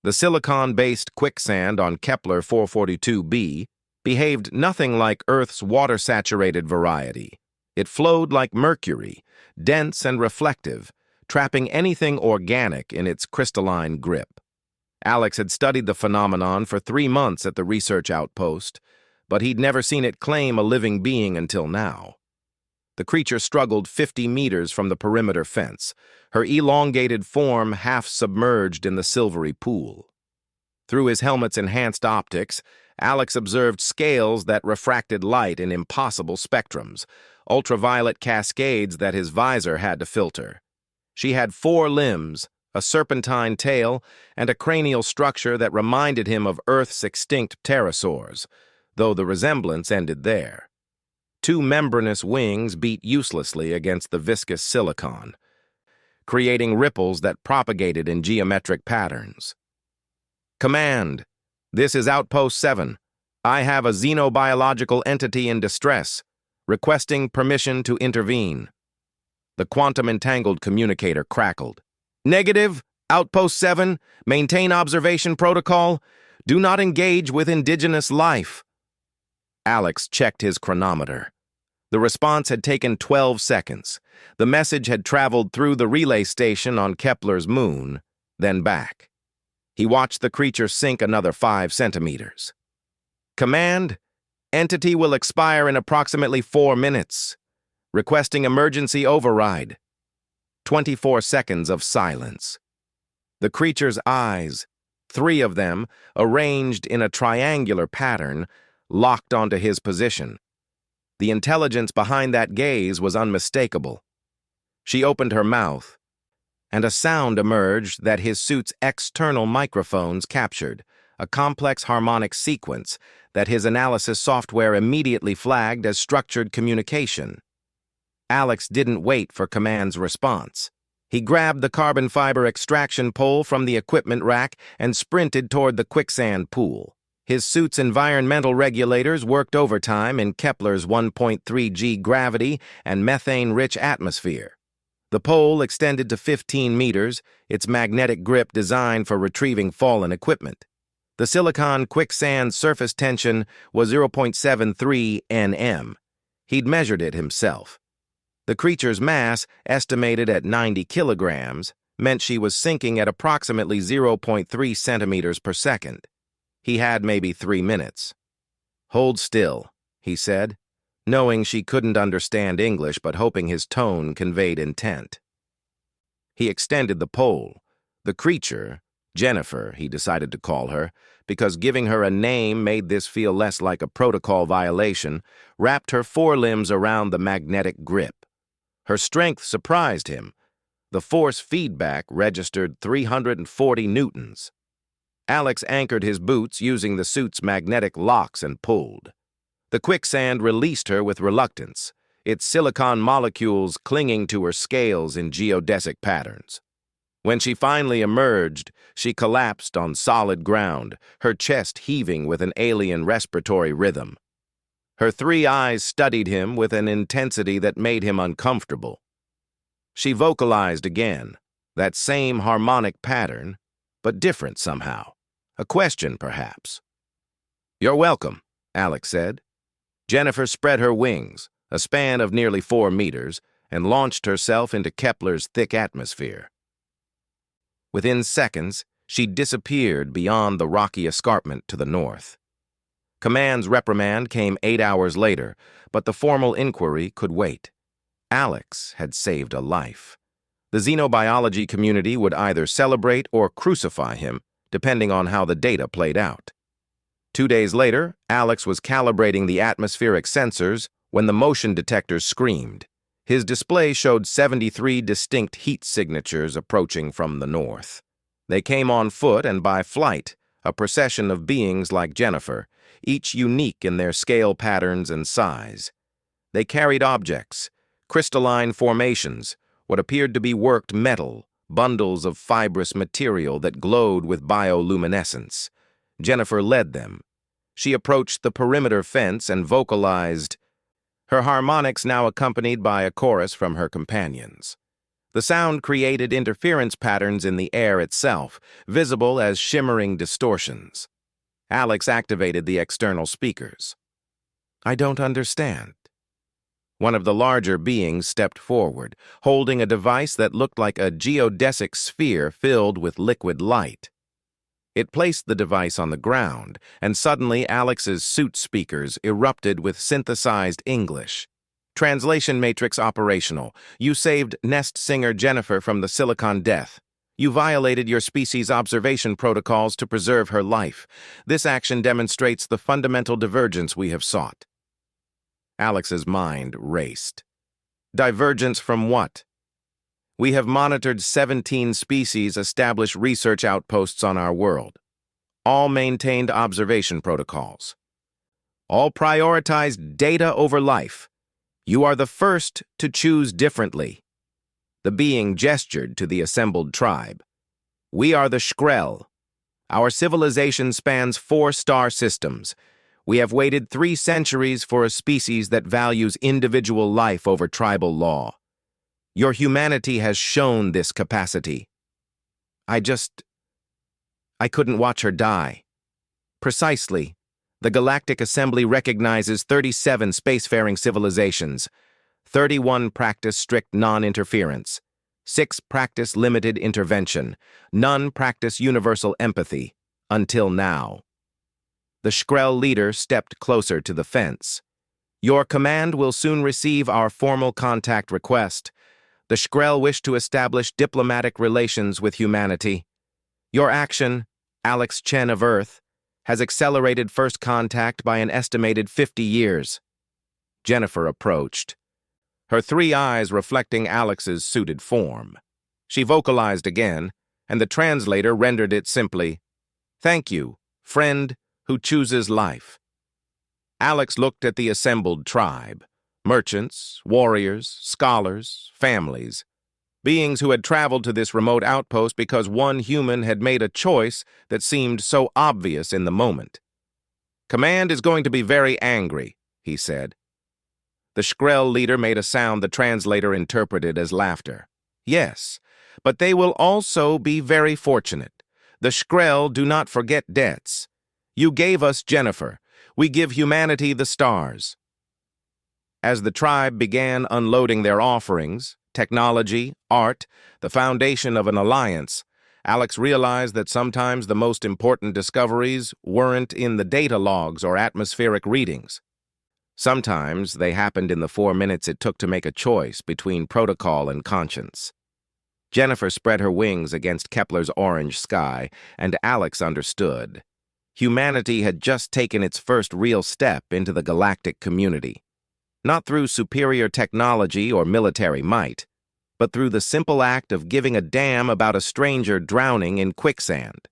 The silicon-based quicksand on Kepler 442b behaved nothing like Earth's water-saturated variety. It flowed like mercury, dense and reflective, trapping anything organic in its crystalline grip. Alex had studied the phenomenon for 3 months at the research outpost, but he'd never seen it claim a living being until now. The creature struggled 50 meters from the perimeter fence, her elongated form half submerged in the silvery pool. Through his helmet's enhanced optics, Alex observed scales that refracted light in impossible spectrums, ultraviolet cascades that his visor had to filter. She had 4 limbs, a serpentine tail, and a cranial structure that reminded him of Earth's extinct pterosaurs, though the resemblance ended there. 2 membranous wings beat uselessly against the viscous silicon, creating ripples that propagated in geometric patterns. Command, this is Outpost 7. I have a xenobiological entity in distress, requesting permission to intervene. The quantum-entangled communicator crackled. Negative, Outpost 7, maintain observation protocol. Do not engage with indigenous life. Alex checked his chronometer. The response had taken 12 seconds. The message had traveled through the relay station on Kepler's moon, then back. He watched the creature sink another 5 centimeters. Command, entity will expire in approximately 4 minutes. Requesting emergency override. 24 seconds of silence. The creature's eyes, 3 of them, arranged in a triangular pattern, locked onto his position. The intelligence behind that gaze was unmistakable. She opened her mouth, and a sound emerged that his suit's external microphones captured, a complex harmonic sequence that his analysis software immediately flagged as structured communication. Alex didn't wait for Command's response. He grabbed the carbon fiber extraction pole from the equipment rack and sprinted toward the quicksand pool. His suit's environmental regulators worked overtime in Kepler's 1.3 G gravity and methane-rich atmosphere. The pole extended to 15 meters, its magnetic grip designed for retrieving fallen equipment. The silicon quicksand surface tension was 0.73 nm. He'd measured it himself. The creature's mass, estimated at 90 kilograms, meant she was sinking at approximately 0.3 centimeters per second. He had maybe 3 minutes. Hold still, he said, knowing she couldn't understand English but hoping his tone conveyed intent. He extended the pole. The creature, Jennifer, he decided to call her, because giving her a name made this feel less like a protocol violation, wrapped her forelimbs around the magnetic grip. Her strength surprised him. The force feedback registered 340 newtons. Alex anchored his boots using the suit's magnetic locks and pulled. The quicksand released her with reluctance, its silicon molecules clinging to her scales in geodesic patterns. When she finally emerged, she collapsed on solid ground, her chest heaving with an alien respiratory rhythm. Her 3 eyes studied him with an intensity that made him uncomfortable. She vocalized again, that same harmonic pattern, but different somehow. A question, perhaps. "You're welcome," Alex said. Jennifer spread her wings, a span of nearly 4 meters, and launched herself into Kepler's thick atmosphere. Within seconds, she disappeared beyond the rocky escarpment to the north. Command's reprimand came 8 hours later, but the formal inquiry could wait. Alex had saved a life. The xenobiology community would either celebrate or crucify him, depending on how the data played out. 2 days later, Alex was calibrating the atmospheric sensors when the motion detectors screamed. His display showed 73 distinct heat signatures approaching from the north. They came on foot and by flight, a procession of beings like Jennifer, each unique in their scale patterns and size. They carried objects, crystalline formations, what appeared to be worked metal, bundles of fibrous material that glowed with bioluminescence. Jennifer led them. She approached the perimeter fence and vocalized, her harmonics now accompanied by a chorus from her companions. The sound created interference patterns in the air itself, visible as shimmering distortions. Alex activated the external speakers. "I don't understand." One of the larger beings stepped forward, holding a device that looked like a geodesic sphere filled with liquid light. It placed the device on the ground, and suddenly Alex's suit speakers erupted with synthesized English. "Translation matrix operational. You saved nest singer Jennifer from the silicon death. You violated your species' observation protocols to preserve her life. This action demonstrates the fundamental divergence we have sought." Alex's mind raced. Divergence from what? "We have monitored 17 species establish research outposts on our world. All maintained observation protocols. All prioritized data over life. You are the first to choose differently." The being gestured to the assembled tribe. "We are the Shkrel. Our civilization spans 4 star systems. We have waited 3 centuries for a species that values individual life over tribal law. Your humanity has shown this capacity. I couldn't watch her die." "Precisely. The Galactic Assembly recognizes 37 spacefaring civilizations. 31 practice strict non-interference. 6 practice limited intervention. None practice universal empathy. Until now." The Shkrel leader stepped closer to the fence. "Your command will soon receive our formal contact request. The Shkrel wish to establish diplomatic relations with humanity. Your action, Alex Chen of Earth, has accelerated first contact by an estimated 50 years. Jennifer approached, her 3 eyes reflecting Alex's suited form. She vocalized again, and the translator rendered it simply, "Thank you, friend who chooses life." Alex looked at the assembled tribe, merchants, warriors, scholars, families, beings who had traveled to this remote outpost because one human had made a choice that seemed so obvious in the moment. "Command is going to be very angry," he said. The Shkrel leader made a sound the translator interpreted as laughter. "Yes, but they will also be very fortunate. The Shkrel do not forget debts. You gave us Jennifer. We give humanity the stars." As the tribe began unloading their offerings, technology, art, the foundation of an alliance, Alex realized that sometimes the most important discoveries weren't in the data logs or atmospheric readings. Sometimes they happened in the 4 minutes it took to make a choice between protocol and conscience. Jennifer spread her wings against Kepler's orange sky, and Alex understood. Humanity had just taken its first real step into the galactic community. Not through superior technology or military might, but through the simple act of giving a damn about a stranger drowning in quicksand.